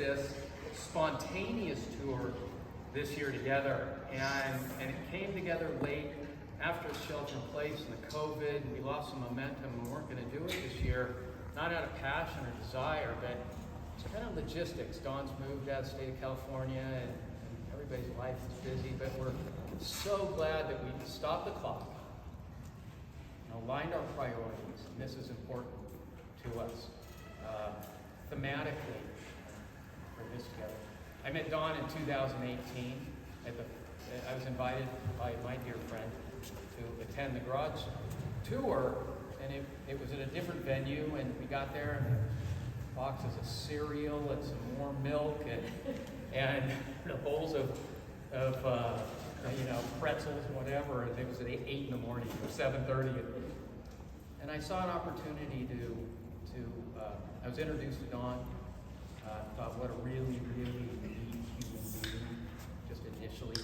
this spontaneous tour this year together, and it came together late after shelter in place and the COVID, and we lost some momentum and we weren't going to do it this year, not out of passion or desire, but it's kind of logistics. Dawn's moved out of the state of California, and everybody's life is busy, but we're so glad that we stopped the clock and aligned our priorities, and this is important to us thematically for this together. I met Dawn in 2018 I was invited by my dear friend to attend the garage tour, and it was at a different venue, and we got there and boxes of cereal and some more milk and bowls of pretzels and whatever, and it was at 8 in the morning or 7:30, and I saw an opportunity to I was introduced to Dawn. Thought what a really, really neat human being. Just initially,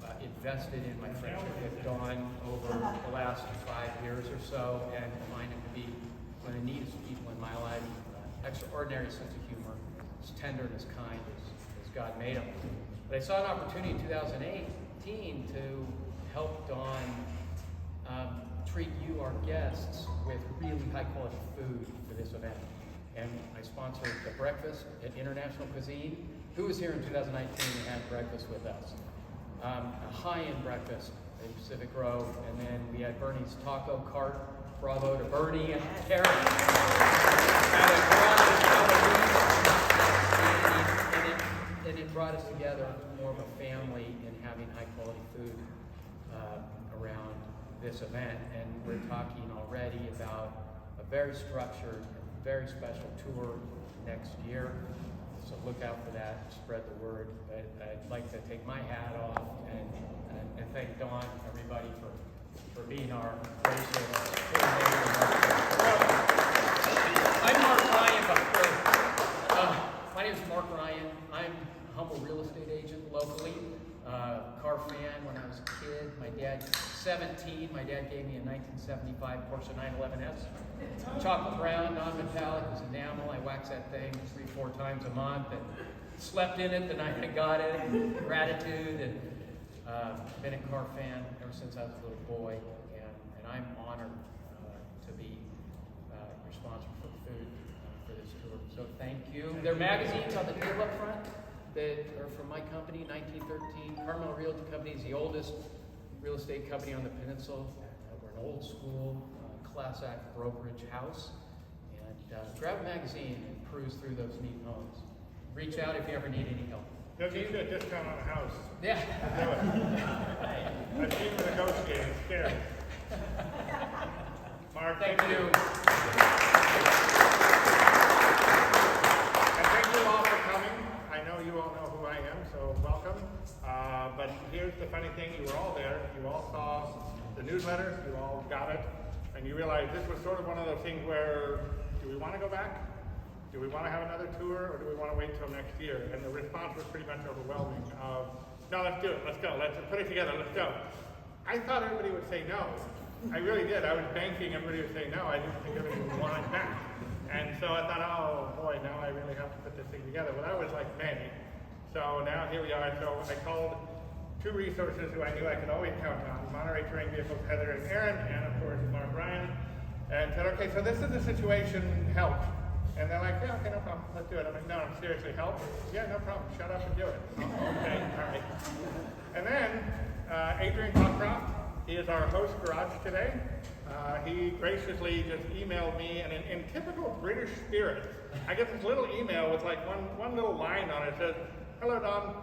I invested in my friendship with Dawn over the last 5 years or so, and find him to be one of the neatest people in my life. Extraordinary sense of humor, as tender and as kind as God made him. But I saw an opportunity in 2018 to help Dawn treat you, our guests, with really high-quality food for this event. And I sponsored the breakfast at International Cuisine. Who was here in 2019 and had breakfast with us? A high-end breakfast in Pacific Grove, and then we had Bernie's Taco Cart. Bravo to Bernie and Karen. And it brought us together more of a family in having high-quality food around this event. And we're talking already about a very structured, very special tour next year. So look out for that, spread the word. I'd like to take my hat off and thank Dawn, everybody, for being our gracious coordinator. I'm Mark Ryan, my name is Mark Ryan. I'm a humble real estate agent locally. Car fan when I was a kid. My dad, 17, my dad gave me a 1975 Porsche 911S. Chocolate brown, non-metallic, it was enamel. I waxed that thing 3-4 times a month and slept in it the night I got it. Gratitude, and been a car fan ever since I was a little boy, and I'm honored to be your sponsor for food for this tour. So thank you. There are magazines on the table up front that are from my company, 1913. Carmel Realty Company is the oldest real estate company on the peninsula. We're an old school Class Act brokerage house. And grab a magazine and peruse through those neat homes. Reach out if you ever need any help. They'll give you a discount on a house. Yeah. Do it. I've seen them negotiate. It's scary. Mark, Thank you. And thank you all for coming. I know you all know who I am, so welcome. But here's the funny thing, you were all there. You all saw the newsletter. You all got it. And you realized this was sort of one of those things where, do we want to go back? Do we want to have another tour, or do we want to wait till next year? And the response was pretty much overwhelming of, no, let's do it, let's go, let's put it together, let's go. I thought everybody would say no. I really did. I was banking everybody would say no. I didn't think everybody would want it back. And so I thought, oh boy, now I really have to put this thing together. Well, that was like May. So now here we are. So I called two resources who I knew I could always count on, Monterey Terrain Vehicles, Heather and Aaron, and of course Mark Ryan, and said, okay, so this is the situation, help. And they're like, yeah, okay, no problem, let's do it. I'm like, no, seriously, help? Yeah, no problem, shut up and do it. Oh, okay, all right. And then Adrian Cockcroft, he is our host garage today. He graciously just emailed me, and in typical British spirit, I get this little email with like one little line on it. It says, hello Don,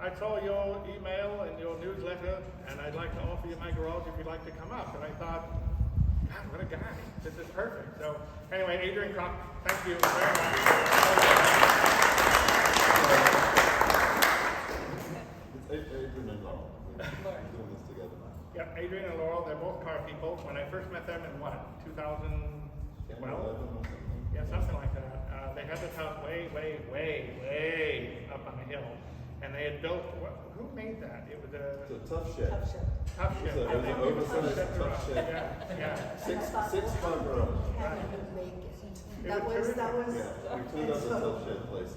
I saw your email and your newsletter, and I'd like to offer you my garage if you'd like to come up. And I thought, God, what a guy. This is perfect. So anyway, Adrian Kropp, thank you very much. It's Adrian and Laurel. We're doing this together now. Yep, Adrian and Laurel, they're both car people. When I first met them in what, 2012? Yeah, something like that. They had this house way up on the hill. And they had built, who made that? It was It's a tough shed. Tough shed. It was an oversized tough shed. Yeah. Six car garage. Right. That was, Yeah, we cleaned up the tilt shed place,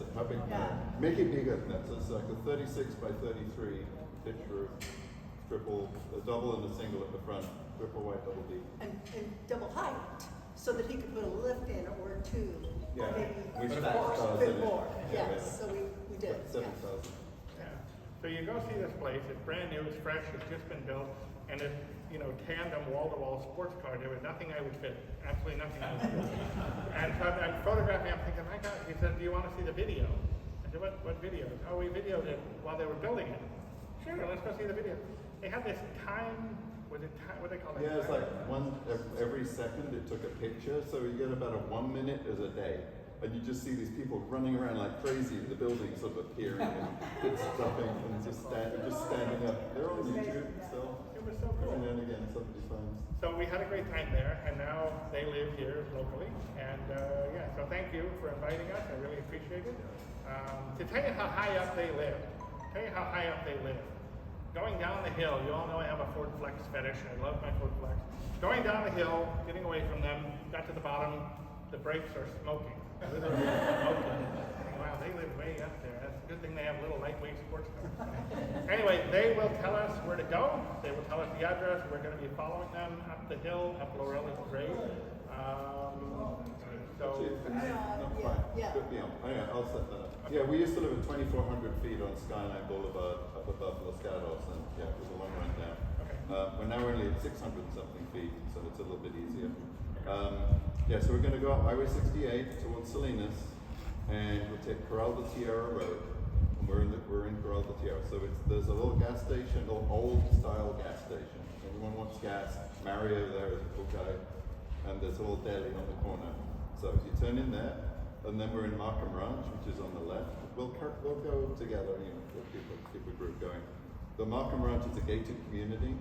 make it bigger than that, so it's like a 36 by 33 pitch roof, a double and a single at the front, triple white, double D. and double height, so that he could put a lift in or two, Yeah, or maybe we a stacked cars in bit it. more, Yeah, yes, so we did. Like 7,000. Yeah. So you go see this place, it's brand new, it's fresh, it's just been built, and it's, you know, tandem wall-to-wall sports car. There was nothing I would fit, absolutely nothing I would fit. And so I'm photographing, I'm thinking, my God, he said, do you want to see the video? I said, what video? Oh, we videoed it while they were building it. Sure, let's go see the video. They had this time, what do they call it? Yeah, it's like every second it took a picture, so you get about a 1 minute as a day. And you just see these people running around like crazy, the building sort of appearing and stopping and just standing up. They're on YouTube still. It was so cool. Every now and again somebody finds. So we had a great time there, and now they live here locally. And yeah, so thank you for inviting us. I really appreciate it. To tell you how high up they live, going down the hill, you all know I have a Ford Flex fetish. I love my Ford Flex. Going down the hill, getting away from them, got to the bottom, the brakes are smoking. Literally smoking. Wow, they live way up there. That's a good thing they have little lightweight sports cars. Anyway, they will tell us where to go. They will tell us the address. We're going to be following them up the hill, up Lorella's grave. So, Yeah. Anyway, I'll set that up. Yeah, we used to live at 2,400 feet on Skyline Boulevard up above Los Gatos, and yeah, it was a long run down. okay. We're now only at 600 and something feet, so it's a little bit easier. Yeah, so we're going to go up Highway 68 towards Salinas, and we'll take Corral de Tierra Road, and we're in Corral de Tierra. So there's a little gas station, little old style gas station. Everyone wants gas. Mario there is a cool guy, and there's a little deli on the corner. So if you turn in there, and then we're in Markham Ranch, which is on the left. We'll go together, you know, keep a group going. The Markham Ranch is a gated community.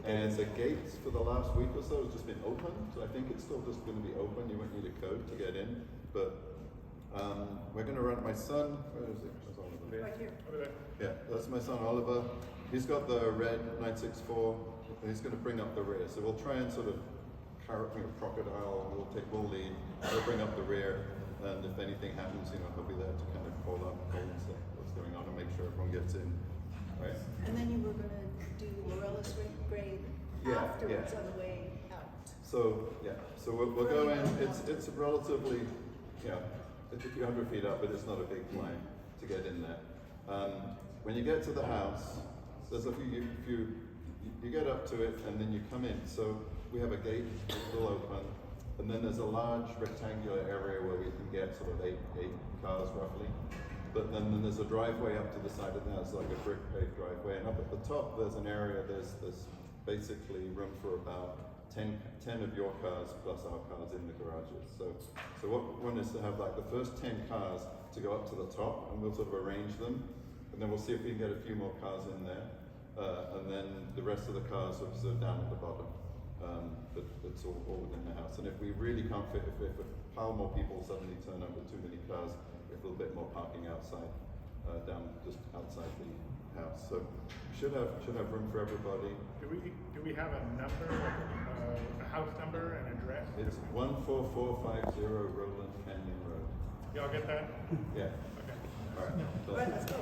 And the gates for the last week or so has just been open, so I think it's still just going to be open. You won't need a code to get in, but we're going to run. My son, where is it? That's Oliver. Right here. Over there. Yeah, that's my son Oliver. He's got the red 964, and he's going to bring up the rear. So we'll try and sort of crocodile. We'll lead. We'll bring up the rear, and if anything happens, you know, he'll be there to kind of call and say what's going on and make sure everyone gets in. Right. And then you were going to do Lorella's grave Yeah, afterwards yeah. on the way out. So yeah, so we'll go in. It's relatively, you know, it's a few hundred feet up, but it's not a big climb to get in there. When you get to the house, there's a few you get up to it, and then you come in. So we have a gate, it will open, and then there's a large rectangular area where we can get sort of eight cars roughly. But then there's a driveway up to the side of the house, like a brick paved driveway, and up at the top there's an area, there's basically room for about 10 of your cars plus our cars in the garages. So what we want is to have like the first 10 cars to go up to the top, and we'll sort of arrange them, and then we'll see if we can get a few more cars in there, and then the rest of the cars are sort of down at the bottom. But it's all within the house, and if we really can't fit, if a pile more people suddenly turn up with too many cars, a little bit more parking outside, down just outside the house. So we should have room for everybody. Do we have a number, a house number and address? It's 14450 Roland Canyon Road. Y'all get that? Yeah. Okay. All right. So, Right, let's go.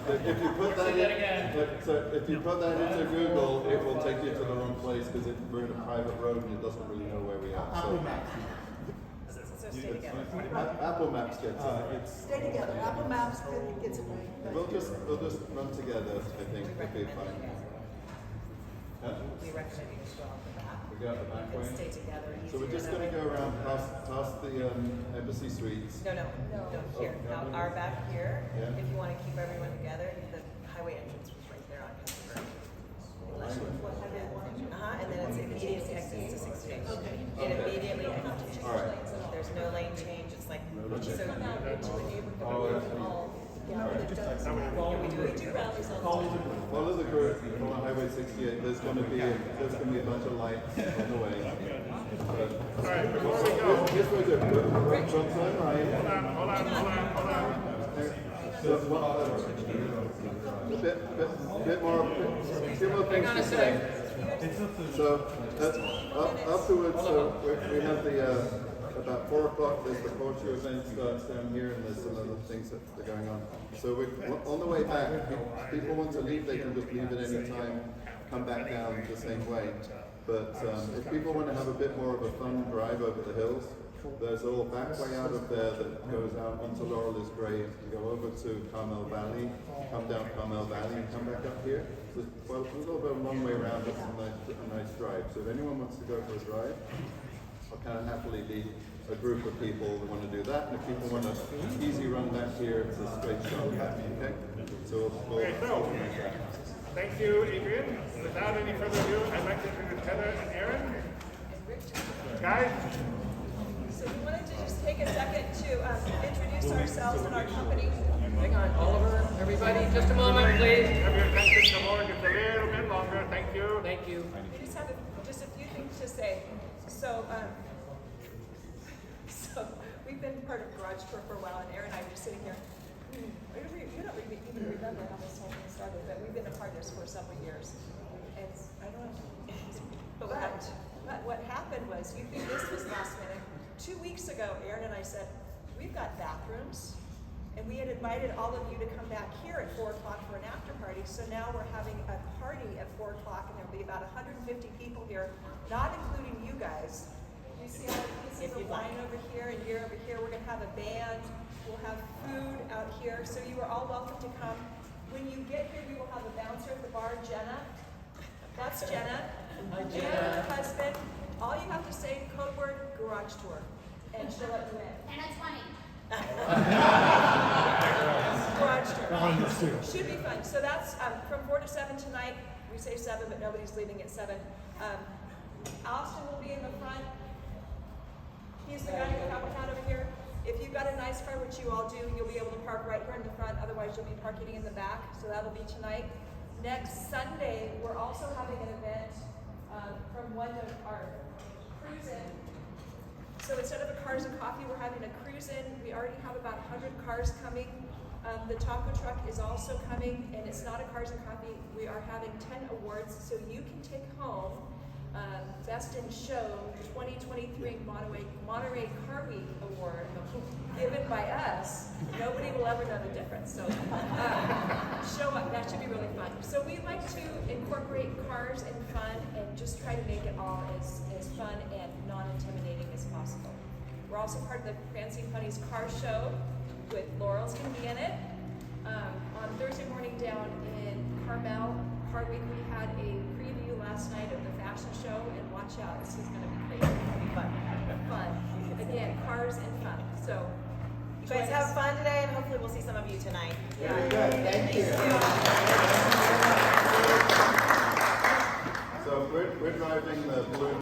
if you put that in, so if you put that into Google, it will take you to the wrong place because we're in a private road and it doesn't really know where we are. So Stay together. Apple Maps gets it. Stay together. Apple Maps gets it right. We'll just run together. I think it'll be fine. Huh? We recommend you just go off the back. We go out the back And way. stay together. So we're just going to go around past the Embassy Suites. No, here. Oh, no. Our back here. Yeah. If you want to keep everyone together, the highway entrance was right there on Concord. And then it's immediate exits to 68. Okay. It immediately exits. All right. There's no lane change. It's like Okay. so now into the neighborhood. Oh, that's good. We do rallies all the time. Follow the group on Highway 68. There's going to be a bunch of lights on the way. All right, before we go, Here's what we do. We're turn right. hold on. So a bit more, a few more things to say. So afterwards, so we have a about 4 o'clock, there's the Porto event starts down here, and there's some other things that are going on. So on the way back, if people want to leave, they can just leave at any time, come back down the same way. But if people want to have a bit more of a fun drive over the hills, there's a little back way out of there that goes out onto Laurel's Grave. You go over to Carmel Valley, come down Carmel Valley, and come back up here. So it's a little bit of a long way around, but a nice drive. So if anyone wants to go for a drive, I'll kind of happily lead a group of people that want to do that. And if people want an easy run back here, it's a straight shot back, okay? So we'll Okay, so- organize that. Thank you, Adrian. Without any further ado, I'd like to introduce Heather and Aaron. Guys, So we wanted to just take a second to introduce ourselves and our company. Hang on, Oliver, everybody, just a moment, please. have your attention to more, just a little bit longer. Thank you. Thank you. We just have just a few things to say. So, so we've been part of Garage Tour for a while, and Aaron and I were just sitting here. You don't even remember how this whole thing started, but we've been a part of this for several years. And I don't know. But what happened was, you think this was last minute. 2 weeks ago, Aaron and I said, we've got bathrooms, and we had invited all of you to come back here at 4 o'clock for an after party. So now we're having a party at 4 o'clock, and there'll be about 150 people here, not including you guys. You see all the pieces of line over here and here over here. We're gonna have a band. We'll have food out here. So you are all welcome to come. When you get here, we will have a bouncer at the bar, Jenna. That's Jenna. Hi, And Jenna. her husband. All you have to say, code word, Garage Tour, and she'll let you in. And a 20. Garage Tour. Should be fun. So that's from 4 to 7 tonight. We say 7, but nobody's leaving at 7. Austin will be in the front. He's the guy with the cowboy hat over here. If you've got a nice car, which you all do, you'll be able to park right here in the front. Otherwise, you'll be parking in the back. So that'll be tonight. Next Sunday, we're also having an event from one of our cruise-in. So instead of a cars and coffee, we're having a cruise-in. We already have about 100 cars coming. The taco truck is also coming, and it's not a cars and coffee. We are having 10 awards, so you can take home Best in Show 2023 Monterey Car Week Award, given by us. Nobody will ever know the difference. So show up. That should be really fun. So we like to incorporate cars and fun, and just try to make it all as fun and non-intimidating as possible. We're also part of the Fancy Funnies Car Show with Laurel's going to be in it. On Thursday morning down in Carmel Car Week, we had a preview last night of the fashion show, and watch out, this is going to be crazy. It's going to be fun. Fun. Again, cars and fun. So, You guys have fun today, and hopefully we'll see some of you tonight. Very good, thank you. So we're driving the blue